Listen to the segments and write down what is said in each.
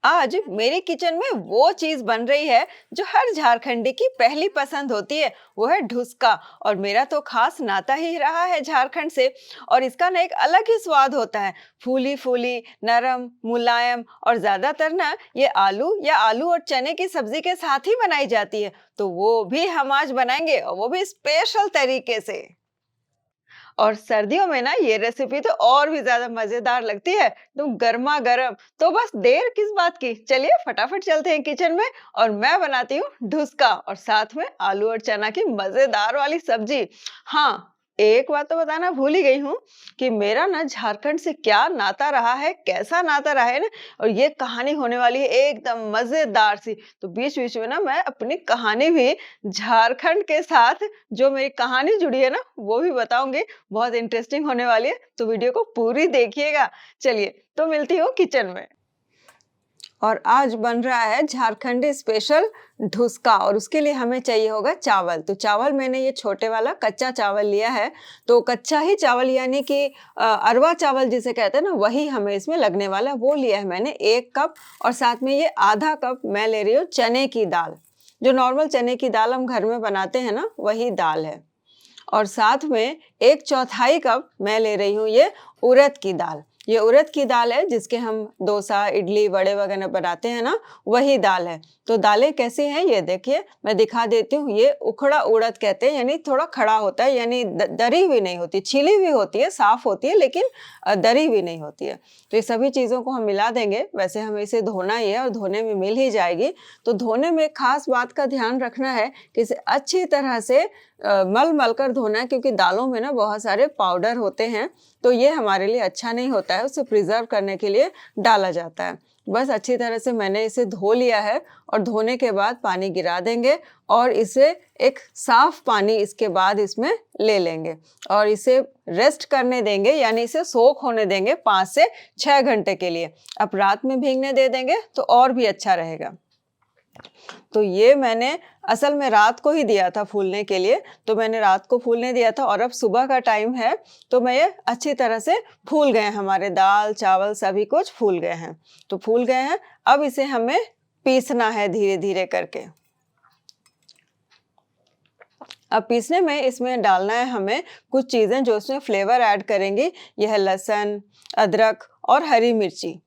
आज मेरे किचन में वो चीज बन रही है जो हर झारखंडी की पहली पसंद होती है। वो है ढुसका। और मेरा तो खास नाता ही रहा है झारखंड से। और इसका ना एक अलग ही स्वाद होता है। फूली फूली, नरम, मुलायम, और ज्यादातर ना ये आलू या आलू और चने की सब्जी के साथ ही बनाई जाती है। तो वो भी हम आज बनाएंगे, और वो भी स्पेशल तरीके से। और सर्दियों में ना ये रेसिपी तो और भी ज्यादा मजेदार लगती है, तो गर्मा गर्म। तो बस देर किस बात की, चलिए फटाफट चलते हैं किचन में। और मैं बनाती हूँ ढुसका, और साथ में आलू और चना की मजेदार वाली सब्जी। हाँ, एक बात तो बताना भूल ही गई हूँ कि मेरा ना झारखंड से क्या नाता रहा है, कैसा नाता रहा है ना। और ये कहानी होने वाली है एकदम मजेदार सी। तो बीच बीच में ना मैं अपनी कहानी भी झारखंड के साथ, जो मेरी कहानी जुड़ी है ना, वो भी बताऊंगी। बहुत इंटरेस्टिंग होने वाली है, तो वीडियो को पूरी देखिएगा। चलिए, तो मिलती हूँ किचन में। और आज बन रहा है झारखंडी स्पेशल ढुसका, और उसके लिए हमें चाहिए होगा चावल। तो चावल मैंने ये छोटे वाला कच्चा चावल लिया है। तो कच्चा ही चावल यानी कि अरवा चावल जिसे कहते हैं ना, वही हमें इसमें लगने वाला है। वो लिया है मैंने 1 कप। और साथ में ये आधा कप मैं ले रही हूँ चने की दाल। जो नॉर्मल चने की दाल हम घर में बनाते हैं ना, वही दाल है। और साथ में 1/4 कप मैं ले रही हूँ ये उड़द की दाल। ये उड़द की दाल है जिसके हम डोसा, इडली, वड़े वगैरह बनाते हैं ना, वही दाल है। तो दालें कैसी हैं ये देखिए, मैं दिखा देती हूँ। ये उखड़ा उड़द कहते हैं, यानी थोड़ा खड़ा होता है, यानी दरी हुई नहीं होती, छिली हुई होती है, साफ होती है, लेकिन दरी हुई नहीं होती है। तो ये सभी चीज़ों को हम मिला देंगे। वैसे हमें इसे धोना ही है, और धोने में मिल ही जाएगी। तो धोने में खास बात का ध्यान रखना है कि इसे अच्छी तरह से मल मल कर धोना है, क्योंकि दालों में ना बहुत सारे पाउडर होते हैं। तो ये हमारे लिए अच्छा नहीं होता है, उसे प्रिजर्व करने के लिए डाला जाता है। बस अच्छी तरह से मैंने इसे धो लिया है। और धोने के बाद पानी गिरा देंगे, और इसे एक साफ पानी इसके बाद इसमें ले लेंगे। और इसे रेस्ट करने देंगे, यानी इसे सोक होने देंगे 5 से 6 घंटे के लिए। अब रात में भीगने दे देंगे तो और भी अच्छा रहेगा। तो ये मैंने असल में रात को ही दिया था फूलने के लिए। तो मैंने रात को फूलने दिया था, और अब सुबह का टाइम है। तो मैं ये अच्छी तरह से फूल गए हैं, हमारे दाल चावल सभी कुछ फूल गए हैं। तो फूल गए हैं, अब इसे हमें पीसना है धीरे धीरे करके। अब पीसने में इसमें डालना है हमें कुछ चीज़ें जो इसमें फ्लेवर ऐड करेंगी। यह है लहसुन, अदरक और हरी मिर्ची।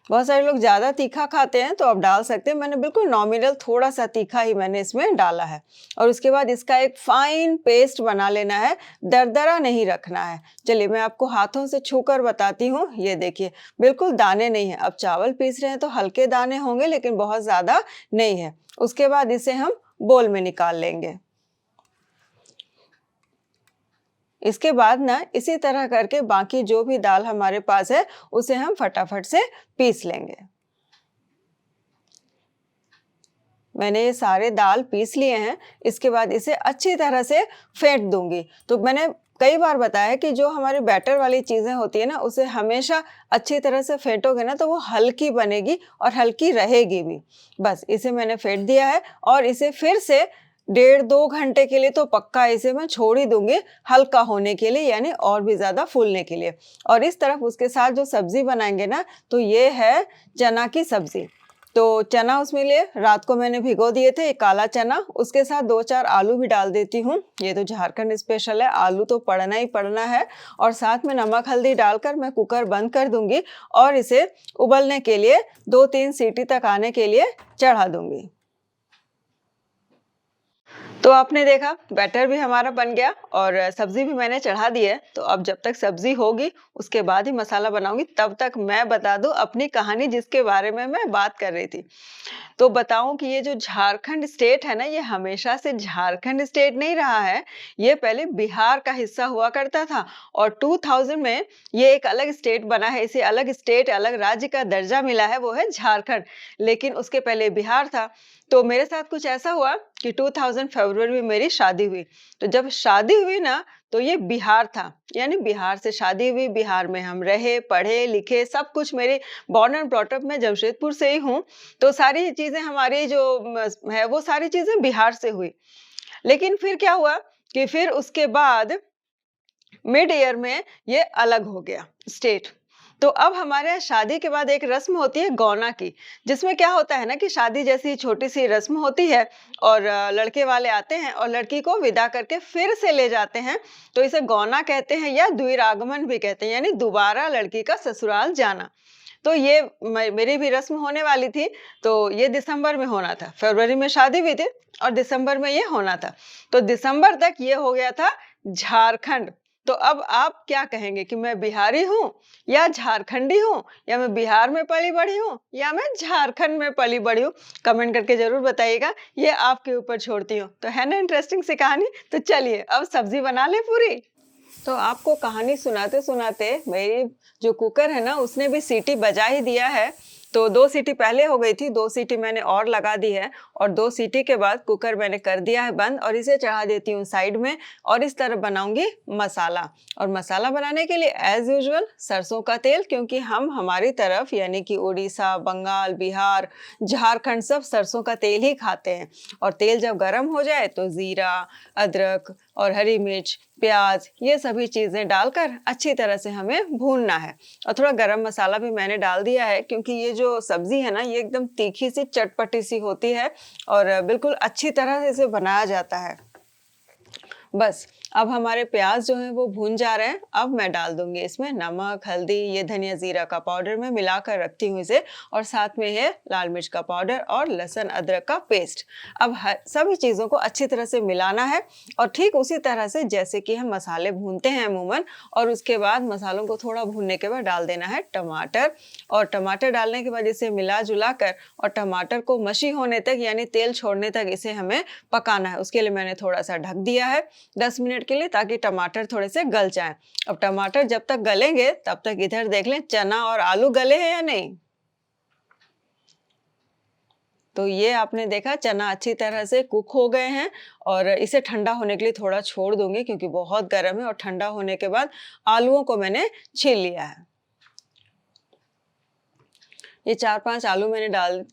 बहुत सारे लोग ज़्यादा तीखा खाते हैं, तो आप डाल सकते हैं। मैंने बिल्कुल नॉमिनल थोड़ा सा तीखा ही मैंने इसमें डाला है। और उसके बाद इसका एक फाइन पेस्ट बना लेना है, दरदरा नहीं रखना है। चलिए मैं आपको हाथों से छूकर बताती हूँ। ये देखिए, बिल्कुल दाने नहीं है। अब चावल पीस रहे हैं तो हल्के दाने होंगे, लेकिन बहुत ज़्यादा नहीं है। उसके बाद इसे हम बोल में निकाल लेंगे। इसके बाद ना इसी तरह करके बाकी जो भी दाल हमारे पास है, उसे हम फटाफट से पीस लेंगे। मैंने ये सारे दाल पीस लिए हैं। इसके बाद इसे अच्छी तरह से फेंट दूंगी। तो मैंने कई बार बताया कि जो हमारी बैटर वाली चीज़ें होती है ना, उसे हमेशा अच्छी तरह से फेंटोगे ना, तो वो हल्की बनेगी और हल्की रहेगी भी। बस इसे मैंने फेंट दिया है, और इसे फिर से 1.5-2 घंटे के लिए तो पक्का इसे मैं छोड़ ही दूंगी, हल्का होने के लिए, यानी और भी ज़्यादा फूलने के लिए। और इस तरफ उसके साथ जो सब्ज़ी बनाएंगे ना, तो ये है चना की सब्ज़ी। तो चना उसमें लिए रात को मैंने भिगो दिए थे, काला चना। उसके साथ 2-4 आलू भी डाल देती हूँ। ये तो झारखंड स्पेशल है, आलू तो पड़ना ही पड़ना है। और साथ में नमक हल्दी डालकर मैं कुकर बंद कर दूंगी, और इसे उबलने के लिए 2-3 सीटी तक आने के लिए चढ़ा दूंगी। तो आपने देखा, बैटर भी हमारा बन गया, और सब्जी भी मैंने चढ़ा दी है। तो अब जब तक सब्जी होगी, उसके बाद ही मसाला बनाऊंगी। तब तक मैं बता दूं अपनी कहानी, जिसके बारे में मैं बात कर रही थी। तो बताऊं कि ये जो झारखंड स्टेट है ना, ये हमेशा से झारखंड स्टेट नहीं रहा है। ये पहले बिहार का हिस्सा हुआ करता था, और 2000 में ये एक अलग स्टेट बना है। इसे अलग स्टेट, अलग राज्य का दर्जा मिला है, वो है झारखंड। लेकिन उसके पहले बिहार था। तो मेरे साथ कुछ ऐसा हुआ कि 2000 फरवरी में मेरी शादी हुई। तो जब शादी हुई ना, तो ये बिहार था, यानी बिहार से शादी हुई। बिहार में हम रहे, पढ़े लिखे, सब कुछ। मेरी बॉर्न एंड ब्रॉट अप मैं जमशेदपुर से ही हूँ। तो सारी चीजें हमारी जो है, वो सारी चीजें बिहार से हुई। लेकिन फिर क्या हुआ कि फिर उसके बाद मिड ईयर में ये अलग हो गया स्टेट। तो अब हमारे यहाँ शादी के बाद एक रस्म होती है गौना की, जिसमें क्या होता है ना कि शादी जैसी छोटी-सी रस्म होती है और लड़के वाले आते हैं और लड़की को विदा करके फिर से ले जाते हैं। तो इसे गौना कहते हैं या द्विरागमन भी कहते हैं, यानी दोबारा लड़की का ससुराल जाना। तो ये मेरी भी रस्म होने वाली थी, तो ये दिसंबर में होना था। फरवरी में शादी भी थी और दिसंबर में ये होना था। तो दिसंबर तक ये हो गया था झारखंड। तो अब आप क्या कहेंगे कि मैं बिहारी हूँ या झारखंडी हूँ या मैं बिहार में पली-बढ़ी हूँ या मैं झारखंड में पली-बढ़ी हूँ? कमेंट करके ज़रूर बताइएगा, ये आपके ऊपर छोड़ती हूँ। तो है ना इंटरेस्टिंग सी कहानी? तो चलिए अब सब्ज़ी बना लें पूरी। तो आपको कहानी सुनाते-सुनाते मेरी जो कुकर है ना उसने भी सीटी बजा ही दिया है। तो 2 सीटी पहले हो गई थी, 2 सीटी मैंने और लगा दी है और 2 सीटी के बाद कुकर मैंने कर दिया है बंद और इसे चढ़ा देती हूँ साइड में और इस तरफ बनाऊँगी मसाला। और मसाला बनाने के लिए एज़ यूजुअल सरसों का तेल, क्योंकि हम हमारी तरफ यानी कि उड़ीसा, बंगाल, बिहार, झारखंड सब सरसों का तेल ही खाते हैं। और तेल जब गरम हो जाए तो ज़ीरा, अदरक और हरी मिर्च, प्याज ये सभी चीज़ें डालकर अच्छी तरह से हमें भूनना है। और थोड़ा गरम मसाला भी मैंने डाल दिया है, क्योंकि ये जो सब्ज़ी है ना ये एकदम तीखी सी चटपटी सी होती है और बिल्कुल अच्छी तरह से इसे बनाया जाता है। बस अब हमारे प्याज जो हैं वो भून जा रहे हैं। अब मैं डाल दूंगी इसमें नमक, हल्दी, ये धनिया जीरा का पाउडर मैं मिलाकर रखती हूँ इसे, और साथ में है लाल मिर्च का पाउडर और लहसुन अदरक का पेस्ट। अब सभी चीज़ों को अच्छी तरह से मिलाना है और ठीक उसी तरह से जैसे कि हम मसाले भूनते हैं अमूमन। और उसके बाद मसालों को थोड़ा भूनने के बाद डाल देना है टमाटर, और टमाटर डालने के बाद इसे मिला जुला कर और टमाटर को मशी होने तक यानी तेल छोड़ने तक इसे हमें पकाना है। उसके लिए मैंने थोड़ा सा ढक दिया है 10 मिनट के लिए, ताकि टमाटर थोड़े से गल जाएं। अब टमाटर जब तक गलेंगे तब तक इधर देख लें चना और आलू गले हैं या नहीं। तो ये आपने देखा चना अच्छी तरह से कुक हो गए हैं और इसे ठंडा होने के लिए थोड़ा छोड़ दूंगी, क्योंकि बहुत गर्म है। और ठंडा होने के बाद आलूओं को मैंने छील लिया है। ये 4-5 आलू मैंने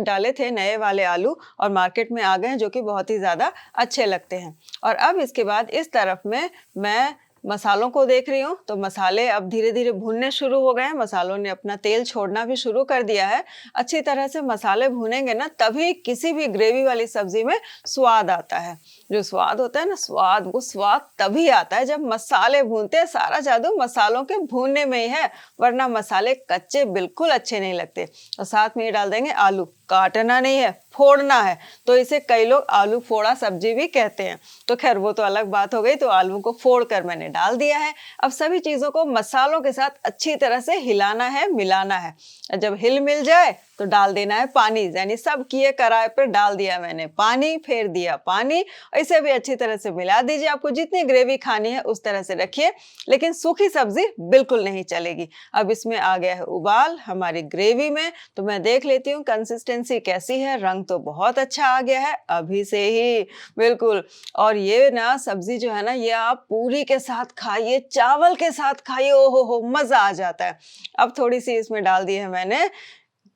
डाले थे, नए वाले आलू, और मार्केट में आ गए हैं, जो कि बहुत ही ज़्यादा अच्छे लगते हैं। और अब इसके बाद इस तरफ में मैं मसालों को देख रही हूँ, तो मसाले अब धीरे-धीरे भुनने शुरू हो गए हैं। मसालों ने अपना तेल छोड़ना भी शुरू कर दिया है। अच्छी तरह से मसाले भुनेंगे ना, तभी किसी भी ग्रेवी वाली सब्जी में स्वाद आता है। जो स्वाद होता है ना, वो स्वाद तभी आता है जब मसाले भूनते हैं। सारा जादू मसालों के भूनने में ही है, वरना मसाले कच्चे बिल्कुल अच्छे नहीं लगते। और साथ में ये डाल देंगे आलू। काटना नहीं है, फोड़ना है। तो इसे कई लोग आलू फोड़ा सब्जी भी कहते हैं। तो खैर वो तो अलग बात हो गई। तो आलू को फोड़ कर मैंने डाल दिया है। अब सभी चीज़ों को मसालों के साथ अच्छी तरह से हिलाना है, मिलाना है। जब हिल मिल जाए तो डाल देना है पानी, यानी सब किए कराए पर डाल दिया मैंने पानी, फेर दिया पानी। इसे भी अच्छी तरह से मिला दीजिए। आपको जितनी ग्रेवी खानी है उस तरह से रखिए, लेकिन सूखी सब्जी बिल्कुल नहीं चलेगी। अब इसमें आ गया है उबाल हमारी ग्रेवी में। तो मैं देख लेती हूँ कंसिस्टेंसी कैसी है। रंग तो बहुत अच्छा आ गया है अभी से ही, बिल्कुल। और ये ना सब्जी जो है ना, ये आप पूरी के साथ खाइए, चावल के साथ खाइए, ओहो हो मजा आ जाता है। अब थोड़ी सी इसमें डाल दी है मैंने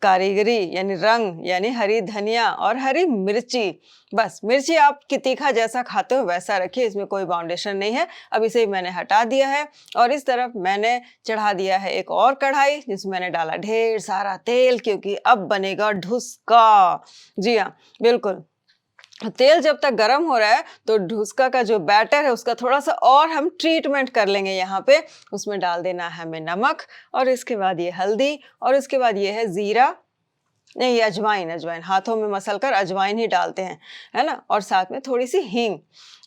कारीगरी यानी रंग, यानी हरी धनिया और हरी मिर्ची। बस मिर्ची आपकी तीखा जैसा खाते हो वैसा रखिए, इसमें कोई बाउंडेशन नहीं है। अब इसे मैंने हटा दिया है और इस तरफ मैंने चढ़ा दिया है एक और कढ़ाई, जिसमें मैंने डाला ढेर सारा तेल, क्योंकि अब बनेगा ढुसका। जी हाँ, बिल्कुल। तेल जब तक गर्म हो रहा है तो ढुसका का जो बैटर है उसका थोड़ा सा और हम ट्रीटमेंट कर लेंगे यहाँ पे। उसमें डाल देना है हमें नमक, और इसके बाद ये हल्दी, और इसके बाद ये है जीरा, नहीं ये अजवाइन, हाथों में मसल कर अजवाइन ही डालते हैं, है ना। और साथ में थोड़ी सी हींग,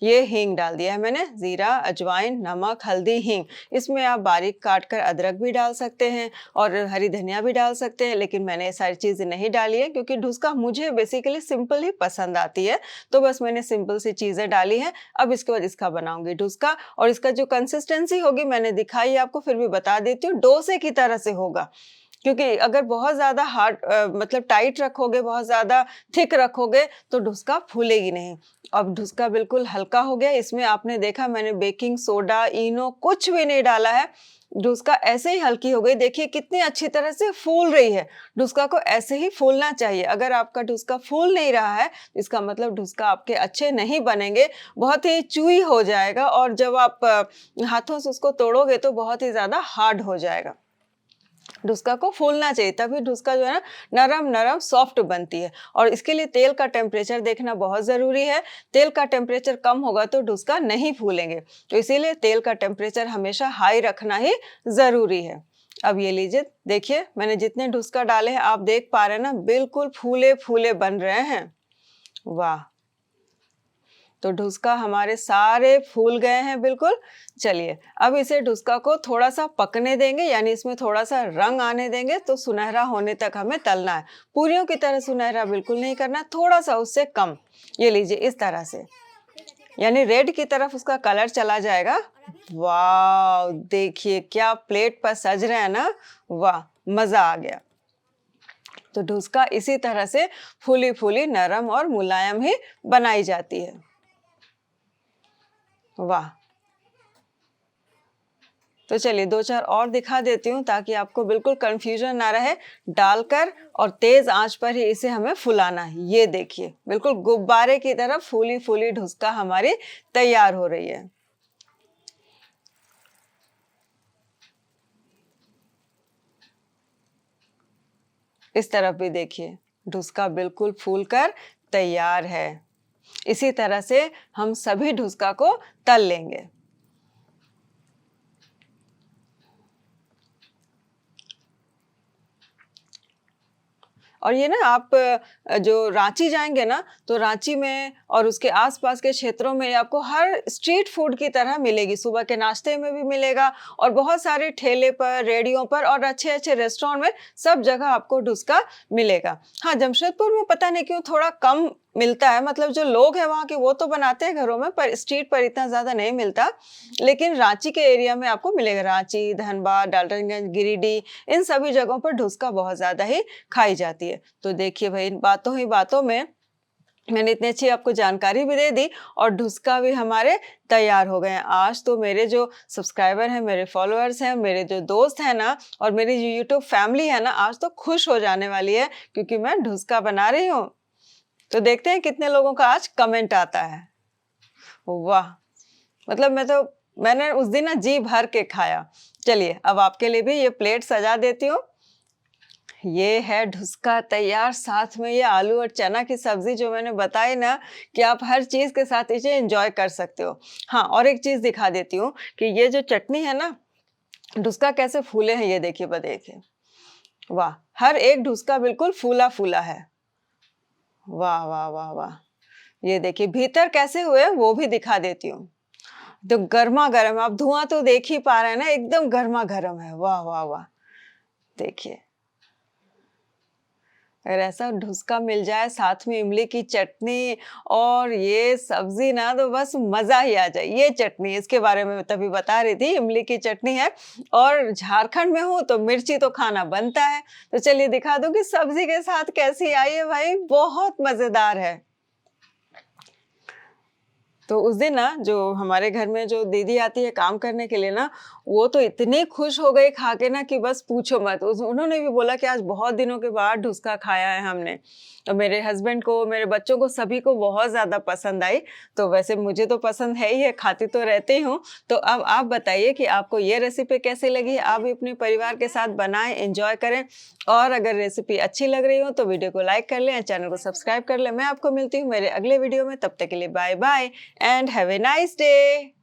ये हींग डाल दिया है मैंने। जीरा, अजवाइन, नमक, हल्दी, हींग। इसमें आप बारीक काट कर अदरक भी डाल सकते हैं और हरी धनिया भी डाल सकते हैं, लेकिन मैंने ये सारी चीज़ें नहीं डाली है, क्योंकि ढुसका मुझे बेसिकली सिंपल ही पसंद आती है। तो बस मैंने सिंपल सी चीज़ें डाली हैं। अब इसके बाद इसका बनाऊंगी ढुसका, और इसका जो कंसिस्टेंसी होगी मैंने दिखाई आपको, फिर भी बता देती हूँ, डोसे की तरह से होगा। क्योंकि अगर बहुत ज़्यादा हार्ड मतलब टाइट रखोगे, बहुत ज़्यादा थिक रखोगे तो ढुसका फूलेगी नहीं। अब ढुसका बिल्कुल हल्का हो गया। इसमें आपने देखा मैंने बेकिंग सोडा, इनो कुछ भी नहीं डाला है। ढुसका ऐसे ही हल्की हो गई। देखिए कितनी अच्छी तरह से फूल रही है। ढुसका को ऐसे ही फूलना चाहिए। अगर आपका ढुसका फूल नहीं रहा है, इसका मतलब ढुसका आपके अच्छे नहीं बनेंगे, बहुत ही चूई हो जाएगा, और जब आप हाथों से उसको तोड़ोगे तो बहुत ही ज़्यादा हार्ड हो जाएगा। डुस्का को फूलना चाहिए, तभी डुस्का जो है ना नरम नरम सॉफ्ट बनती है। और इसके लिए तेल का टेम्परेचर देखना बहुत ज़रूरी है। तेल का टेम्परेचर कम होगा तो डुस्का नहीं फूलेंगे, तो इसीलिए तेल का टेम्परेचर हमेशा हाई रखना ही ज़रूरी है। अब ये लीजिए, देखिए मैंने जितने डुस्का डाले हैं आप देख पा रहे हैं ना, बिल्कुल फूले फूले बन रहे हैं। वाह! तो डुस्का हमारे सारे फूल गए हैं बिल्कुल। चलिए अब इसे डुस्का को थोड़ा सा पकने देंगे, यानी इसमें थोड़ा सा रंग आने देंगे, तो सुनहरा होने तक हमें तलना है। पूरियों की तरह सुनहरा बिल्कुल नहीं करना, थोड़ा सा उससे कम। ये लीजिए इस तरह से, यानी रेड की तरफ उसका कलर चला जाएगा। वाह, देखिए क्या प्लेट पर सज रहे हैं ना, वाह मजा आ गया। तो डुस्का इसी तरह से फूली फूली नरम और मुलायम ही बनाई जाती है। वाह! तो चलिए 2-4 और दिखा देती हूँ ताकि आपको बिल्कुल कन्फ्यूजन ना रहे। डालकर और तेज़ आंच पर ही इसे हमें फुलाना है। ये देखिए, बिल्कुल गुब्बारे की तरह फूली-फूली डुस्का हमारी तैयार हो रही है। इस तरफ भी देखिए, डुस्का बिल्कुल फूलकर तैयार है। इसी तरह से हम सभी डुस्का को तल लेंगे। और ये ना आप जो रांची जाएँगे ना, तो रांची में और उसके आस-पास के क्षेत्रों में आपको हर स्ट्रीट फूड की तरह मिलेगी। सुबह के नाश्ते में भी मिलेगा और बहुत सारे ठेले पर, रेहड़ियों पर और अच्छे-अच्छे रेस्टोरेंट में सब जगह आपको डुस्का मिलेगा। हाँ, जमशेदपुर में पता नहीं क्यों थोड़ा कम मिलता है, मतलब जो लोग हैं वहाँ के वो तो बनाते हैं घरों में, पर स्ट्रीट पर इतना ज़्यादा नहीं मिलता। लेकिन रांची के एरिया में आपको मिलेगा। रांची, धनबाद, डाल्टनगंज, गिरिडीह, इन सभी जगहों पर डुस्का बहुत ज़्यादा ही खाई जाती है। तो देखिए भाई, इन बातों ही बातों में मैंने इतनी अच्छी आपको जानकारी भी दे दी और डुस्का भी हमारे तैयार हो गए हैं। आज तो मेरे जो सब्सक्राइबर हैं, मेरे फॉलोअर्स हैं, मेरे जो दोस्त हैं ना और मेरी जो यूट्यूब फैमिली है ना, आज तो खुश हो जाने वाली है क्योंकि मैं डुस्का बना रही हूँ। तो देखते हैं कितने लोगों का आज कमेंट आता है। वाह! मतलब मैंने उस दिन ना जी भर के खाया। चलिए अब आपके लिए भी ये प्लेट सजा देती हूँ। ये है डुस्का तैयार, साथ में ये आलू और चना की सब्जी जो मैंने बताई ना कि आप हर चीज़ के साथ इसे एंजॉय कर सकते हो। हाँ, और एक चीज़ दिखा देती हूँ कि ये जो चटनी है ना, डुस्का कैसे फूले हैं ये देखिए, देखिए। वाह! हर एक डुस्का बिल्कुल फूला-फूला है। वाह, वाह, वाह, वाह! ये देखिए भीतर कैसे हुए हैं वो भी दिखा देती हूँ। तो गरमा-गरम, आप धुआँ तो देख ही पा रहे हैं ना, एकदम गरमा-गरम है। वाह, वाह, वाह! देखिए। अगर ऐसा डुस्का मिल जाए, साथ में इमली की चटनी और ये सब्जी ना, तो बस मज़ा ही आ जाए। ये चटनी, इसके बारे में तभी बता रही थी, इमली की चटनी है और झारखंड में हूँ तो मिर्ची तो खाना बनता है। तो चलिए दिखा दूँ कि सब्जी के साथ कैसी आई है भाई, बहुत मज़ेदार है। तो उस दिन ना जो हमारे घर में जो दीदी आती है काम करने के लिए ना, वो तो इतनी खुश हो गई खा के ना कि बस पूछो मत। उन्होंने भी बोला कि आज बहुत दिनों के बाद डुस्का खाया है हमने। तो मेरे हस्बैंड को, मेरे बच्चों को, सभी को बहुत ज़्यादा पसंद आई। तो वैसे मुझे तो पसंद है ही है, खाती तो रहती हूँ। तो अब आप बताइए कि आपको ये रेसिपी कैसी लगी? आप भी अपने परिवार के साथ बनाएँ, एन्जॉय करें और अगर रेसिपी अच्छी लग रही हो तो वीडियो को लाइक कर लें, चैनल को सब्सक्राइब कर लें। मैं आपको मिलती हूँ मेरे अगले वीडियो में, तब तक के लिए bye bye and have a nice day.